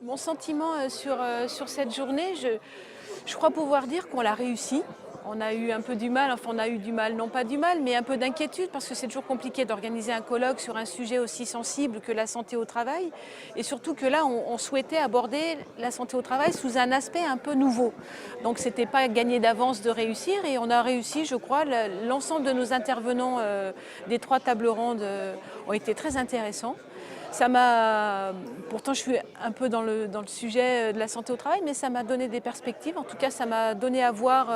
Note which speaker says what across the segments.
Speaker 1: Mon sentiment sur cette journée, je crois pouvoir dire qu'on l'a réussi. On a eu un peu du mal, enfin on a eu du mal, non pas du mal, mais un peu d'inquiétude parce que c'est toujours compliqué d'organiser un colloque sur un sujet aussi sensible que la santé au travail. Et surtout que là, on souhaitait aborder la santé au travail sous un aspect un peu nouveau. Donc c'était pas gagné d'avance de réussir et on a réussi, je crois. L'ensemble de nos intervenants des 3 tables rondes ont été très intéressants. Pourtant je suis un peu dans le sujet de la santé au travail, mais ça m'a donné des perspectives. En tout cas, ça m'a donné à voir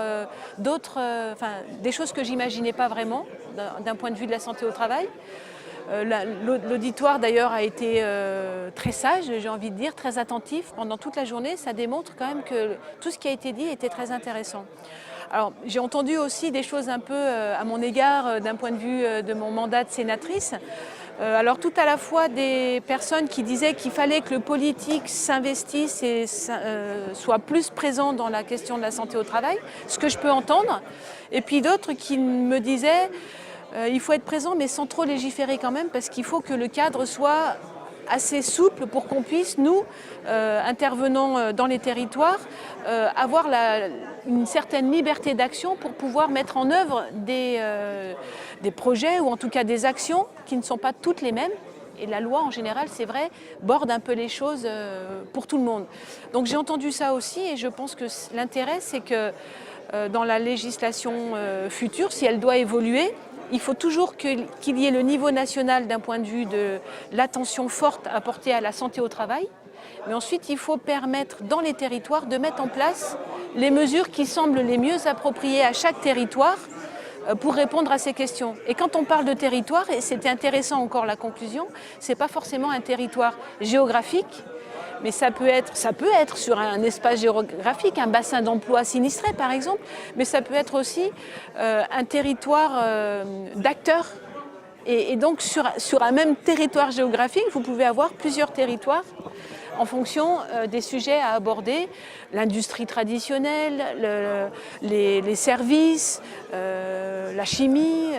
Speaker 1: des choses que j'imaginais pas vraiment d'un point de vue de la santé au travail. L'auditoire d'ailleurs a été très sage, j'ai envie de dire, très attentif pendant toute la journée. Ça démontre quand même que tout ce qui a été dit était très intéressant. Alors j'ai entendu aussi des choses un peu à mon égard d'un point de vue de mon mandat de sénatrice. Alors tout à la fois des personnes qui disaient qu'il fallait que le politique s'investisse et soit plus présent dans la question de la santé au travail, ce que je peux entendre, et puis d'autres qui me disaient il faut être présent mais sans trop légiférer quand même parce qu'il faut que le cadre soit assez souple pour qu'on puisse, nous, intervenant dans les territoires, avoir une certaine liberté d'action pour pouvoir mettre en œuvre des projets ou en tout cas des actions qui ne sont pas toutes les mêmes. Et la loi, en général, c'est vrai, borde un peu les choses pour tout le monde. Donc j'ai entendu ça aussi et je pense que l'intérêt, c'est que dans la législation future, si elle doit évoluer, il faut toujours qu'il y ait le niveau national d'un point de vue de l'attention forte apportée à la santé au travail. Mais ensuite, il faut permettre dans les territoires de mettre en place les mesures qui semblent les mieux appropriées à chaque territoire pour répondre à ces questions. Et quand on parle de territoire, et c'était intéressant encore la conclusion, ce n'est pas forcément un territoire géographique, mais ça peut être sur un espace géographique, un bassin d'emploi sinistré par exemple, mais ça peut être aussi un territoire d'acteurs. Et donc sur un même territoire géographique, vous pouvez avoir plusieurs territoires en fonction des sujets à aborder, l'industrie traditionnelle, les services, la chimie,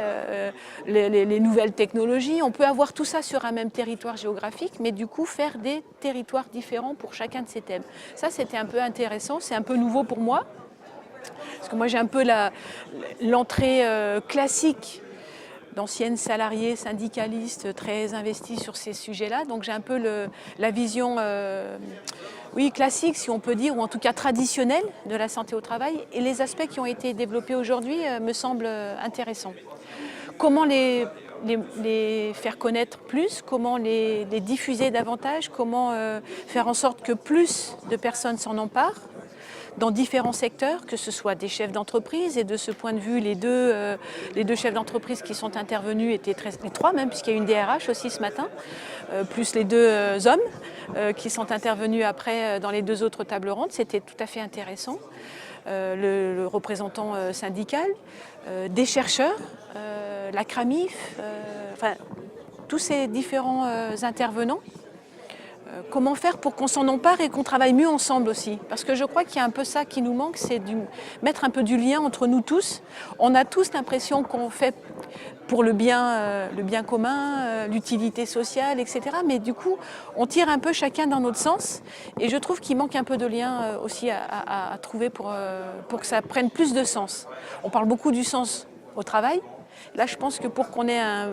Speaker 1: les nouvelles technologies. On peut avoir tout ça sur un même territoire géographique, mais du coup faire des territoires différents pour chacun de ces thèmes. Ça, c'était un peu intéressant, c'est un peu nouveau pour moi, parce que moi j'ai un peu l'entrée classique d'anciennes salariées syndicalistes très investies sur ces sujets-là. Donc j'ai un peu la vision classique, si on peut dire, ou en tout cas traditionnelle de la santé au travail. Et les aspects qui ont été développés aujourd'hui me semblent intéressants. Comment les faire connaître plus, comment les diffuser davantage, comment faire en sorte que plus de personnes s'en emparent dans différents secteurs, que ce soit des chefs d'entreprise, et de ce point de vue, les deux chefs d'entreprise qui sont intervenus étaient les 3 même, puisqu'il y a une DRH aussi ce matin, plus les 2 hommes qui sont intervenus après dans les 2 autres tables rondes. C'était tout à fait intéressant. Le représentant syndical, des chercheurs, la CRAMIF, tous ces différents intervenants. Comment faire pour qu'on s'en empare et qu'on travaille mieux ensemble aussi? Parce que je crois qu'il y a un peu ça qui nous manque, c'est mettre un peu du lien entre nous tous. On a tous l'impression qu'on fait pour le bien commun, l'utilité sociale, etc. Mais du coup, on tire un peu chacun dans notre sens. Et je trouve qu'il manque un peu de lien aussi à trouver pour que ça prenne plus de sens. On parle beaucoup du sens au travail. Là, je pense que pour qu'on ait un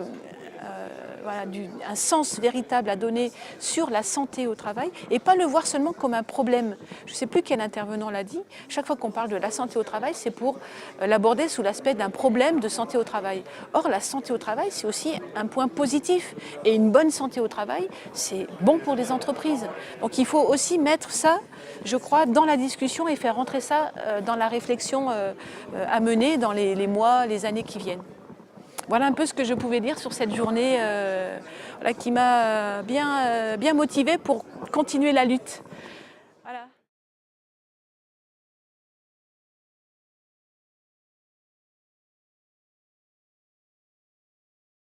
Speaker 1: sens véritable à donner sur la santé au travail et pas le voir seulement comme un problème. Je ne sais plus quel intervenant l'a dit. Chaque fois qu'on parle de la santé au travail, c'est pour l'aborder sous l'aspect d'un problème de santé au travail. Or, la santé au travail, c'est aussi un point positif. Et une bonne santé au travail, c'est bon pour les entreprises. Donc il faut aussi mettre ça, je crois, dans la discussion et faire rentrer ça dans la réflexion à mener dans les mois, les années qui viennent. Voilà un peu ce que je pouvais dire sur cette journée qui m'a bien motivée pour continuer la lutte.